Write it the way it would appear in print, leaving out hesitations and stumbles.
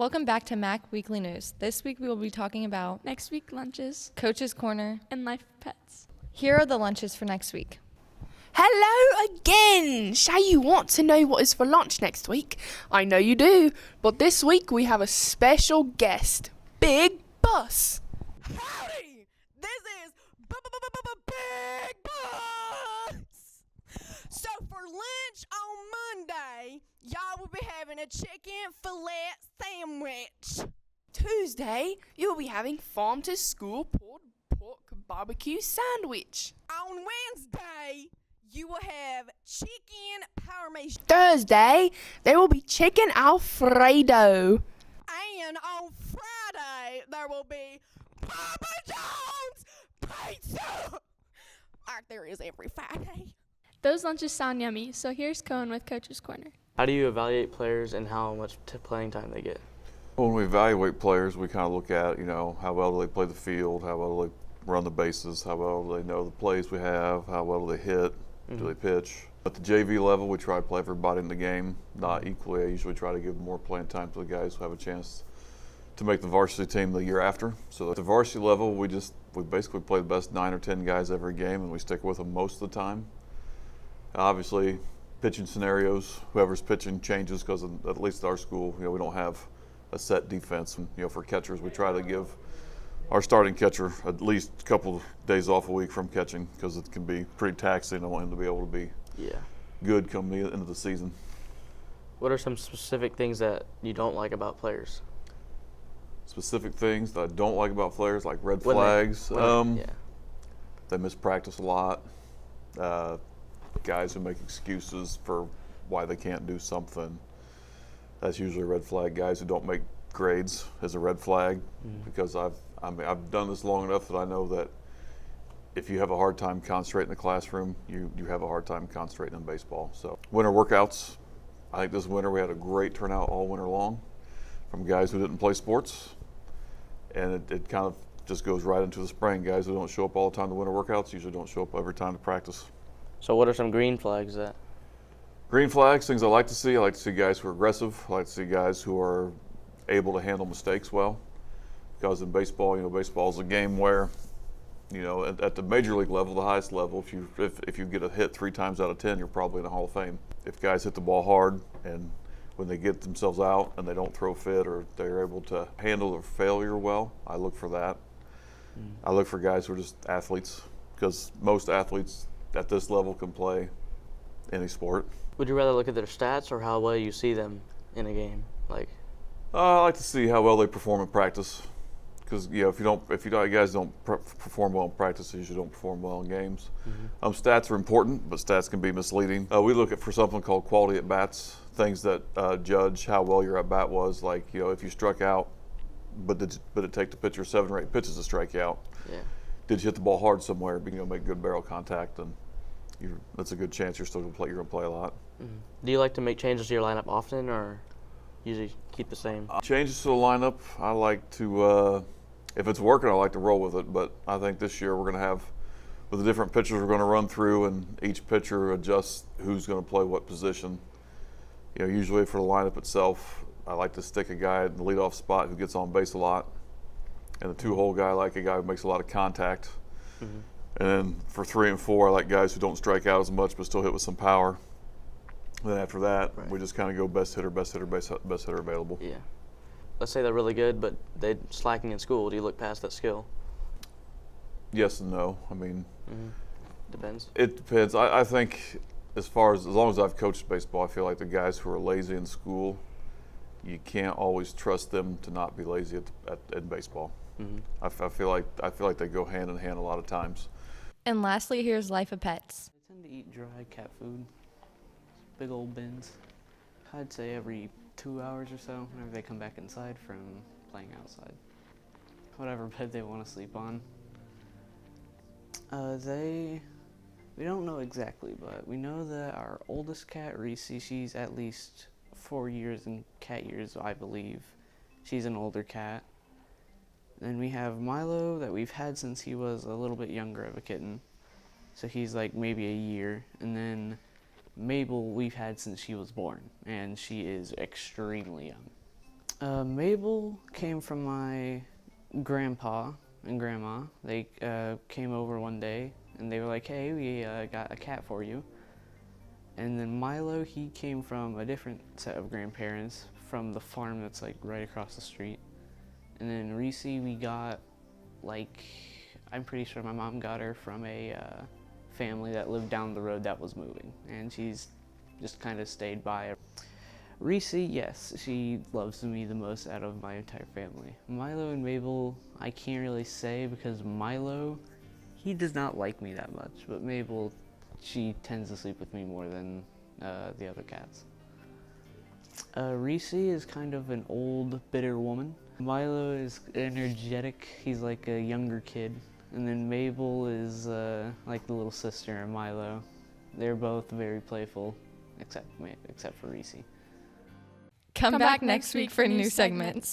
Welcome back to Mac Weekly News. This week we will be talking about Next week, lunches Coach's Corner and life of pets. Here are the lunches for next week. Hello again! Say you want to know what is for lunch next week? I know you do, but this week we have a special guest, Big Bus. Howdy! This is Big Bus! So for lunch on Monday, y'all will be having a chicken fillet sandwich. Tuesday, you'll be having farm to school pulled pork barbecue sandwich. On Wednesday, you will have chicken parmesan. Thursday, there will be chicken Alfredo. And on Friday, there will be Papa John's pizza! Like there is every Friday. Those lunches sound yummy, so here's Cohen with Coach's Corner. How do you evaluate players and how much playing time they get? When we evaluate players, we kind of look at, how well do they play the field, how well do they run the bases, how well do they know the plays we have, how well do they hit, do they pitch. At the JV level, we try to play everybody in the game, not equally. I usually try to give more playing time to the guys who have a chance to make the varsity team the year after. So at the varsity level, we basically play the best 9 or 10 guys every game, and we stick with them most of the time. Obviously, pitching scenarios, whoever's pitching changes because at least at our school, we don't have a set defense. And, for catchers, we try to give our starting catcher at least a couple of days off a week from catching because it can be pretty taxing. I want him to be able to be good coming into the season. What are some specific things that you don't like about players? Specific things that I don't like about players, like red flags. They miss practice a lot. Guys who make excuses for why they can't do something. That's usually a red flag. Guys who don't make grades is a red flag because I've done this long enough that I know that if you have a hard time concentrating in the classroom, you have a hard time concentrating in baseball. So winter workouts, I think this winter we had a great turnout all winter long from guys who didn't play sports, and it kind of just goes right into the spring. Guys who don't show up all the time to winter workouts usually don't show up every time to practice. So what are some green flags that? Green flags, things I like to see. I like to see guys who are aggressive. I like to see guys who are able to handle mistakes well. Because in baseball, baseball is a game where, at the major league level, the highest level, if you get a hit 3 times out of 10, you're probably in the Hall of Fame. If guys hit the ball hard and when they get themselves out and they don't throw a fit or they're able to handle their failure well, I look for that. I look for guys who are just athletes because most athletes at this level can play any sport. Would you rather look at their stats or how well you see them in a game? I like to see how well they perform in practice, because if you guys don't perform well in practice, you usually don't perform well in games. Stats are important, but stats can be misleading. We look for something called quality at bats, things that judge how well your at bat was. Like if you struck out, but it take the pitcher 7 or 8 pitches to strike you out. Yeah. Did you hit the ball hard somewhere? Make good barrel contact, and that's a good chance you're still you're gonna play a lot. Do you like to make changes to your lineup often, or usually keep the same? Changes to the lineup, I like to, if it's working, I like to roll with it. But I think this year we're gonna have, with the different pitchers we're gonna run through, and each pitcher adjusts who's gonna play what position. Usually for the lineup itself, I like to stick a guy in the leadoff spot who gets on base a lot. And the 2-hole guy, I like a guy who makes a lot of contact. And then for 3 and 4, I like guys who don't strike out as much but still hit with some power. And then after that, we just kind of go best hitter available. Yeah. Let's say they're really good, but they're slacking in school. Do you look past that skill? Yes and no. Depends. It depends. I think as long as I've coached baseball, I feel like the guys who are lazy in school, you can't always trust them to not be lazy in baseball. I feel like they go hand in hand a lot of times. And lastly, here's Life of Pets. I tend to eat dry cat food, big old bins. I'd say every 2 hours or so, whenever they come back inside from playing outside. Whatever bed they want to sleep on. We don't know exactly, but we know that our oldest cat, Reese, she's at least 4 years in cat years, I believe. She's an older cat. Then we have Milo that we've had since he was a little bit younger of a kitten. So he's like maybe a year. And then Mabel we've had since she was born, and she is extremely young. Mabel came from my grandpa and grandma. They came over one day and they were like, hey, we got a cat for you. And then Milo, he came from a different set of grandparents from the farm that's like right across the street. And then Reese, we got like, I'm pretty sure my mom got her from a family that lived down the road that was moving. And she's just kind of stayed by. Reese, yes, she loves me the most out of my entire family. Milo and Mabel, I can't really say because Milo, he does not like me that much, but Mabel, she tends to sleep with me more than the other cats. Reese is kind of an old, bitter woman. Milo is energetic, he's like a younger kid. And then Mabel is like the little sister of Milo. They're both very playful, except for Reese. Come back next week for new segments.